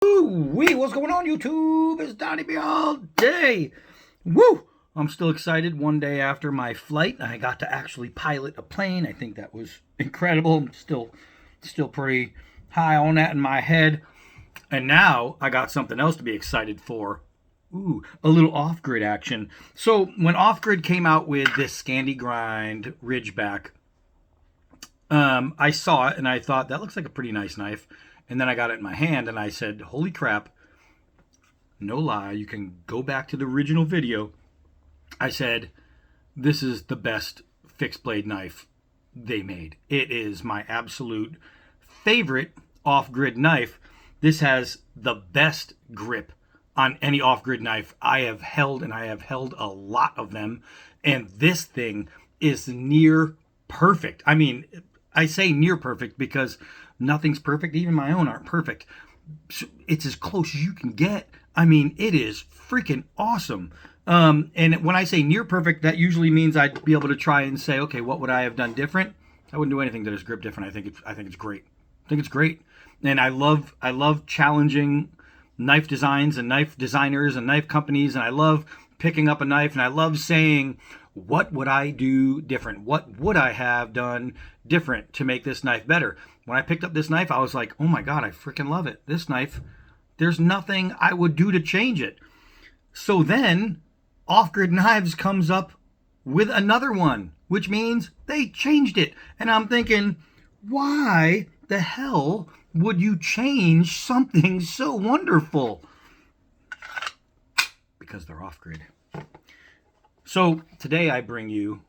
Wee, what's going on, YouTube? It's Donnie B all day. Woo! I'm still excited. One day after my flight, I got to actually pilot a plane. I think that was incredible. I'm still pretty high on that in my head. And now I got something else to be excited for. Ooh, a little off-grid action. So when off-grid came out with this Scandi Grind Ridgeback, I saw it and I thought that looks like a pretty nice knife. And then I got it in my hand and I said, holy crap, no lie, you can go back to the original video. I said, this is the best fixed blade knife they made. It is my absolute favorite off-grid knife. This has the best grip on any off-grid knife I have held, and I have held a lot of them. And this thing is near perfect. I mean, I say near perfect because nothing's perfect. Even my own aren't perfect. It's as close as you can get. I mean, it is freaking awesome. And when I say near perfect, that usually means I'd be able to try and say, okay, what would I have done different? I wouldn't do anything that is grip different. I think it's great. I think it's great. And I love challenging knife designs and knife designers and knife companies. And I love picking up a knife and I love saying, what would I do different? What would I have done different to make this knife better? When I picked up this knife, I was like, oh my God, I freaking love it. This knife, there's nothing I would do to change it. So then Off-Grid Knives comes up with another one, which means they changed it. And I'm thinking, why the hell would you change something so wonderful? Because they're off-grid. So today I bring you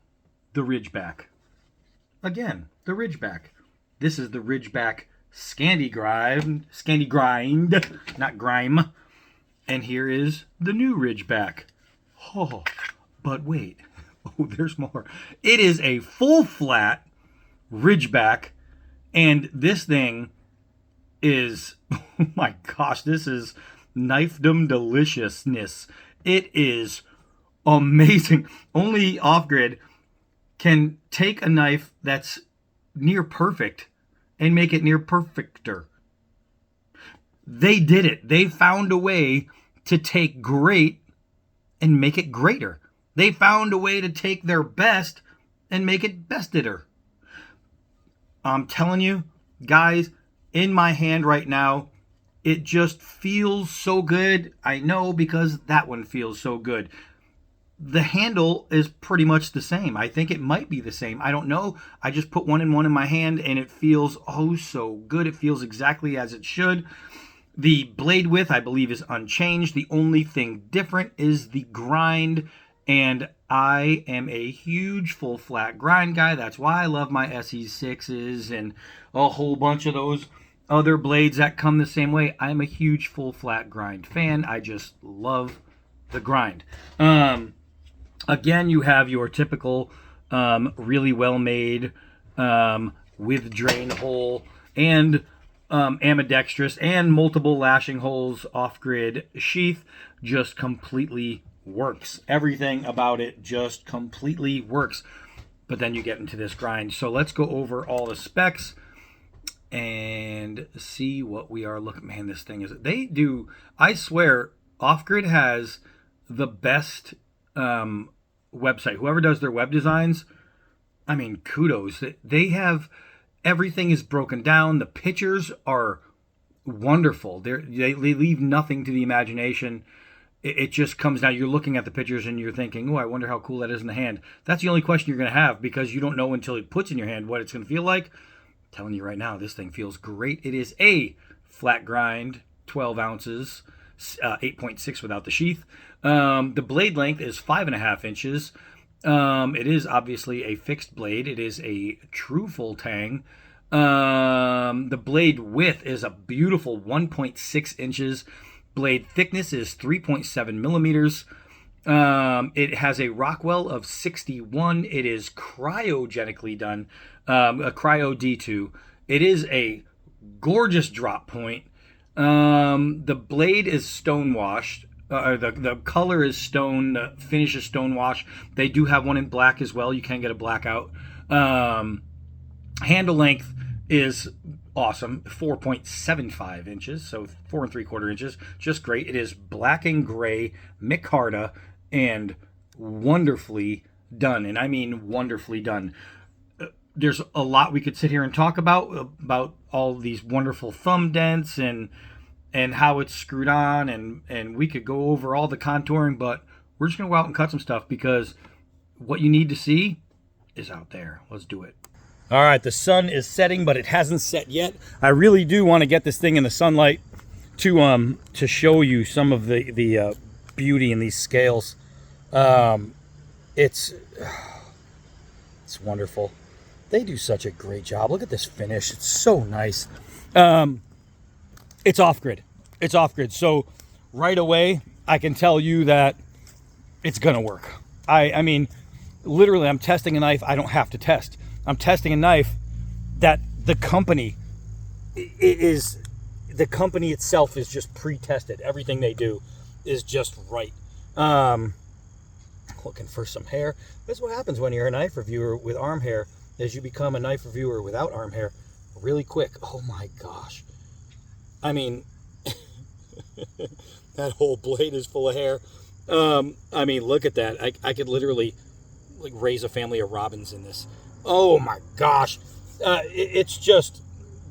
the Ridgeback. Again, the Ridgeback. This is the Ridgeback Scandi Grind, not grime. And here is the new Ridgeback. Oh, but wait. Oh, there's more. It is a full flat Ridgeback, and this thing is, oh my gosh, this is knifedom deliciousness. It is amazing. Only Off-Grid can take a knife that's near perfect and make it near perfecter. They did it. They found a way to take great and make it greater. They found a way to take their best and make it besteder. I'm telling you, guys, in my hand right now, it just feels so good. I know because that one feels so good. The handle is pretty much the same. I think it might be the same. I don't know. I just put one in my hand and it feels oh so good. It feels exactly as it should. The blade width, I believe, is unchanged. The only thing different is the grind, and I am a huge full flat grind guy. That's why I love my SE6s and a whole bunch of those other blades that come the same way. I'm a huge full flat grind fan. I just love the grind. Again, you have your typical really well made with drain hole and ambidextrous and multiple lashing holes off-grid sheath. Just completely works. Everything about it just completely works. But then you get into this grind. So let's go over all the specs and see what we are looking. Man, this thing is, they do, I swear, Off-Grid has the best website. Whoever does their web designs, I mean, kudos. They have, everything is broken down. The pictures are wonderful. They leave nothing to the imagination. It just comes down. You're looking at the pictures and you're thinking, oh, I wonder how cool that is in the hand. That's the only question you're going to have because you don't know until it puts in your hand what it's going to feel like. I'm telling you right now, this thing feels great. It is a flat grind, 12 ounces, 8.6 without the sheath. The blade length is 5.5 inches. It is obviously a fixed blade. It is a true full tang. The blade width is a beautiful 1.6 inches. Blade thickness is 3.7 millimeters. It has a Rockwell of 61. It is cryogenically done, a cryo D2. It is a gorgeous drop point. The blade is stone washed. The color is stone. The finish is stone wash. They do have one in black as well. You can get a blackout. Handle length is awesome. 4.75 inches, so 4 3/4 inches. Just great. It is black and gray micarta and wonderfully done. And I mean wonderfully done. There's a lot we could sit here and talk about all these wonderful thumb dents and how it's screwed on, and we could go over all the contouring, but we're just going to go out and cut some stuff because what you need to see is out there. Let's do it. All right, the sun is setting, but it hasn't set yet. I really do want to get this thing in the sunlight to show you some of the beauty in these scales. It's wonderful. They do such a great job. Look at this finish. It's so nice. It's off-grid. It's off-grid. So right away, I can tell you that it's going to work. I mean, literally, I'm testing a knife I don't have to test. I'm testing a knife that the company itself is just pre-tested. Everything they do is just right. Looking for some hair. That's what happens when you're a knife reviewer with arm hair, is you become a knife reviewer without arm hair really quick. Oh my gosh. I mean, that whole blade is full of hair. I mean, look at that. I could literally like raise a family of robins in this. Oh my gosh. It's just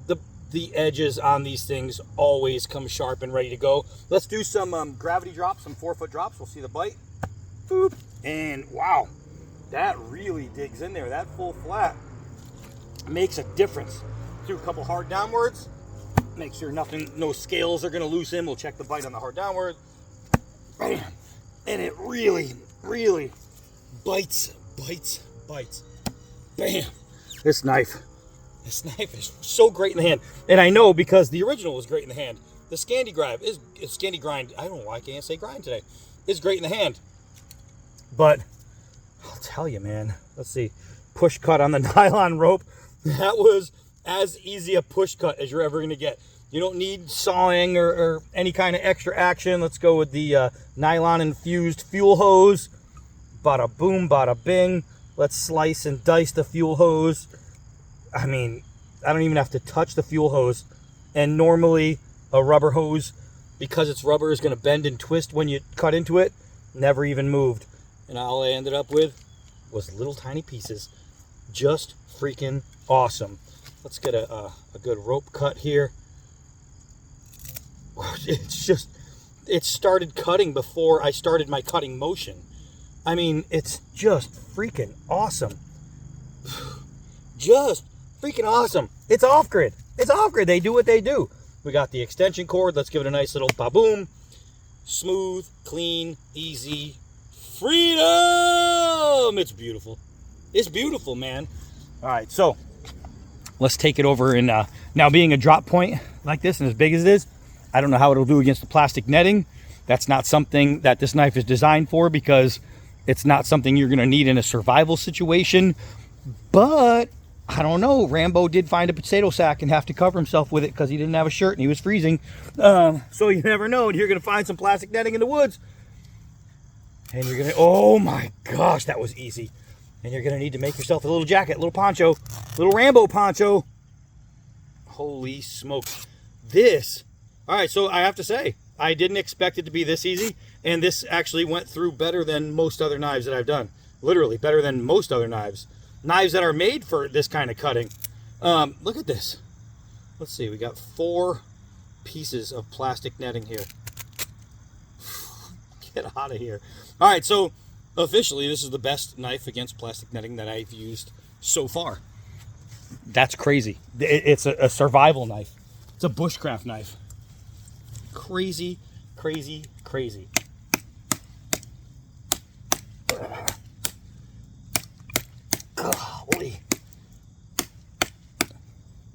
the edges on these things always come sharp and ready to go. Let's do some gravity drops, some 4-foot drops. We'll see the bite. Boop. And wow, that really digs in there. That full flat makes a difference. Do a couple hard downwards. Make sure no scales are going to loose in. We'll check the bite on the hard downward. Bam. And it really, really bites. Bam. This knife is so great in the hand. And I know because the original was great in the hand. The Scandi Grind is Scandi Grind. I don't know why I can't say grind today. It's great in the hand. But I'll tell you, man. Let's see. Push cut on the nylon rope. That was as easy a push cut as you're ever going to get. You don't need sawing or any kind of extra action. Let's go with the nylon infused fuel hose. Bada boom, bada bing. Let's slice and dice the fuel hose. I mean, I don't even have to touch the fuel hose. And normally a rubber hose, because it's rubber, is going to bend and twist when you cut into it. Never even moved. And all I ended up with was little tiny pieces. Just freaking awesome. Let's get a good rope cut here. It started cutting before I started my cutting motion. I mean, it's just freaking awesome. Just freaking awesome. It's off-grid. It's off-grid. They do what they do. We got the extension cord. Let's give it a nice little ba-boom. Smooth, clean, easy. Freedom! It's beautiful. It's beautiful, man. All right, so let's take it over. And now being a drop point like this and as big as it is, I don't know how it'll do against the plastic netting. That's not something that this knife is designed for because it's not something you're going to need in a survival situation. But I don't know. Rambo did find a potato sack and have to cover himself with it because he didn't have a shirt and he was freezing. So you never know. And you're going to find some plastic netting in the woods. And you're going to, oh my gosh, that was easy. And you're going to need to make yourself a little jacket, a little poncho, little Rambo poncho. Holy smokes. This, all right, so I have to say, I didn't expect it to be this easy. And this actually went through better than most other knives that I've done. Literally, better than most other knives. Knives that are made for this kind of cutting. Look at this. Let's see, we got 4 pieces of plastic netting here. Get out of here. All right, so officially, this is the best knife against plastic netting that I've used so far. That's crazy. It's a survival knife. It's a bushcraft knife. Crazy, crazy, crazy. Golly.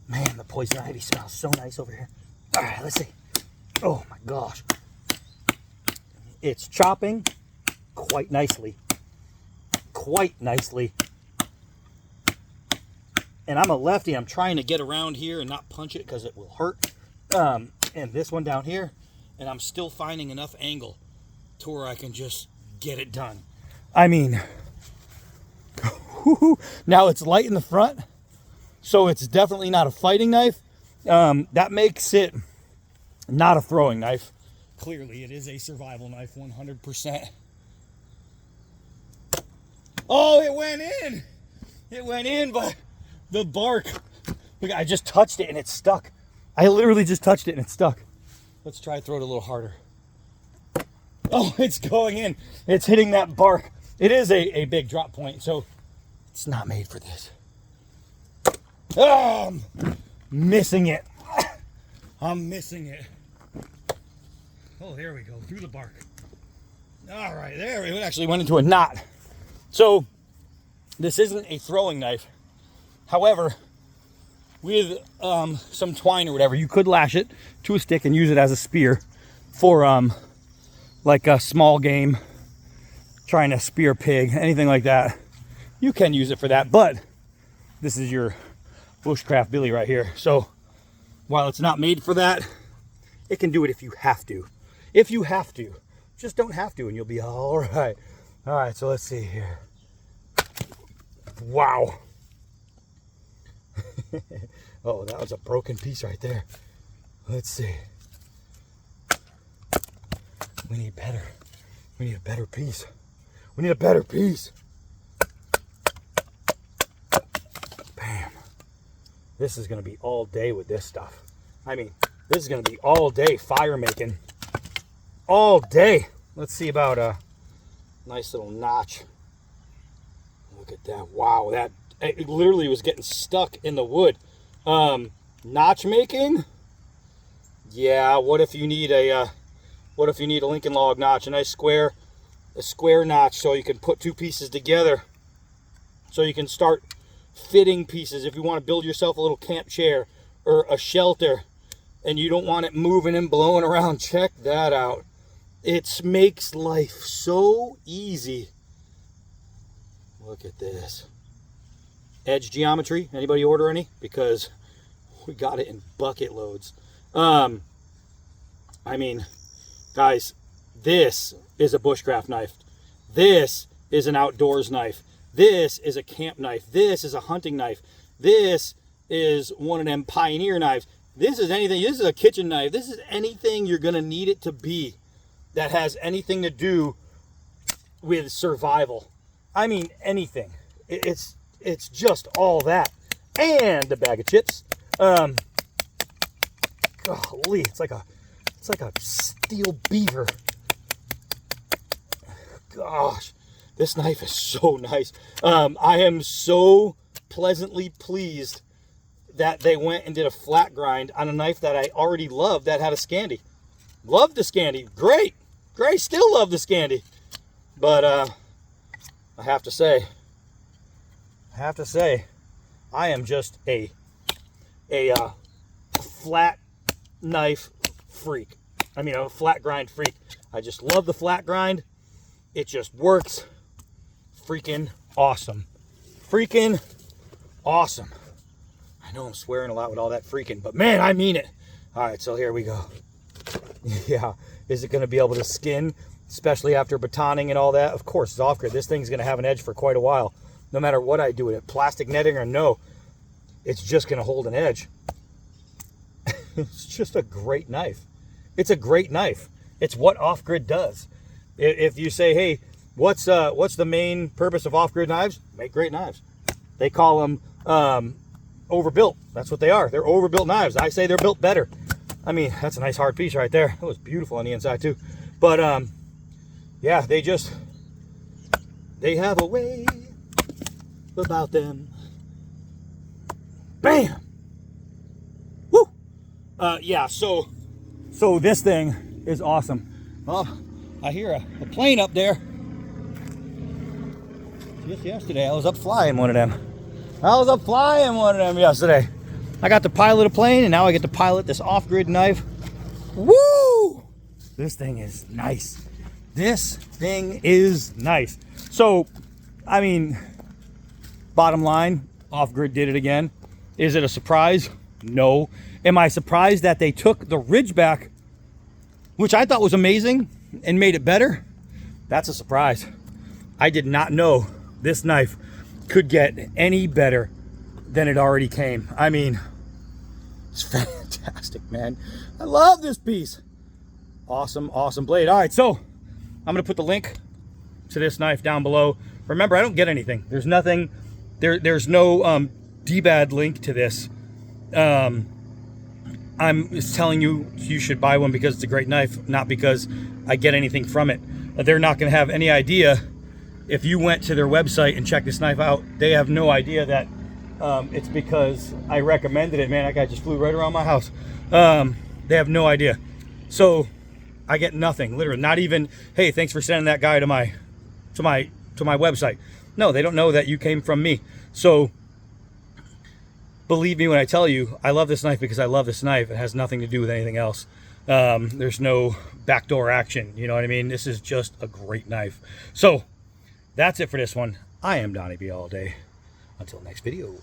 Man, the poison ivy smells so nice over here. All right, let's see. Oh my gosh. It's chopping quite nicely. Quite nicely. And I'm a lefty. I'm trying to get around here and not punch it because it will hurt. And this one down here. And I'm still finding enough angle to where I can just get it done. I mean, now it's light in the front. So it's definitely not a fighting knife. That makes it not a throwing knife. Clearly, it is a survival knife, 100%. Oh, it went in. It went in, but the bark. Look, I just touched it and it's stuck. I literally just touched it and it's stuck. Let's try to throw it a little harder. Oh, it's going in. It's hitting that bark. It is a big drop point, so it's not made for this. Oh, I'm missing it. I'm missing it. Oh, there we go, through the bark. All right, there it actually went into a knot. So this isn't a throwing knife. However, with some twine or whatever, you could lash it to a stick and use it as a spear for like a small game, trying to spear pig, anything like that. You can use it for that, but this is your bushcraft billy right here. So while it's not made for that, it can do it if you have to. If you have to. Just don't have to and you'll be all right. All right, so let's see here. Wow. Oh, that was a broken piece right there. Let's see. We need better. We need a better piece. We need a better piece. Bam. This is going to be all day with this stuff. I mean, this is going to be all day fire making. All day. Let's see about a nice little notch. Look at that. Wow, that it literally was getting stuck in the wood. Notch making? Yeah, what if you need a Lincoln log notch, a square notch, so you can put two pieces together, so you can start fitting pieces if you want to build yourself a little camp chair or a shelter and you don't want it moving and blowing around. Check that out. It makes life so easy. Look at this. Edge geometry. Anybody order any? Because we got it in bucket loads. I mean, guys, this is a bushcraft knife. This is an outdoors knife. This is a camp knife. This is a hunting knife. This is one of them pioneer knives. This is anything. This is a kitchen knife. This is anything you're going to need it to be that has anything to do with survival. I mean, anything. It's just all that. And a bag of chips. Golly, it's like a steel beaver. Gosh, this knife is so nice. I am so pleasantly pleased that they went and did a flat grind on a knife that I already loved that had a Scandi. Loved the Scandi. Great. Still love the Scandi. But I have to say, I am just a flat knife freak. I mean, a flat grind freak. I just love the flat grind. It just works freaking awesome. Freaking awesome. I know I'm swearing a lot with all that freaking, but man, I mean it. All right, so here we go. Yeah, is it going to be able to skin, especially after batoning and all that? Of course, it's off-grid. This thing's going to have an edge for quite a while, no matter what I do with it. Plastic netting or no, it's just going to hold an edge. It's just a great knife. It's a great knife. It's what off-grid does. If you say, hey, what's the main purpose of off-grid knives? Make great knives. They call them overbuilt. That's what they are. They're overbuilt knives. I say they're built better. I mean, that's a nice hard piece right there. That was beautiful on the inside too. But yeah, they have a way about them. Bam. Woo. Yeah. So this thing is awesome. Oh, I hear a plane up there. Just yesterday, I was up flying one of them. Yesterday. I got to pilot a plane, and now I get to pilot this off-grid knife. Woo! This thing is nice. So, I mean, bottom line, off-grid did it again. Is it a surprise? No. Am I surprised that they took the Ridgeback, which I thought was amazing, and made it better? That's a surprise. I did not know this knife could get any better than it already came. I mean, it's fantastic, man. I love this piece. Awesome, awesome blade. All right, so I'm gonna put the link to this knife down below. Remember, I don't get anything. There's nothing, there's no DBAD link to this. I'm just telling you, you should buy one because it's a great knife, not because I get anything from it. They're not gonna have any idea. If you went to their website and checked this knife out, they have no idea that it's because I recommended it. Man, that guy just flew right around my house. They have no idea. So I get nothing, literally, not even, hey, thanks for sending that guy to my website. No, they don't know that you came from me. So believe me when I tell you, I love this knife because I love this knife. It has nothing to do with anything else. There's no backdoor action. You know what I mean? This is just a great knife. So that's it for this one. I am Donnie B all day. Until next video.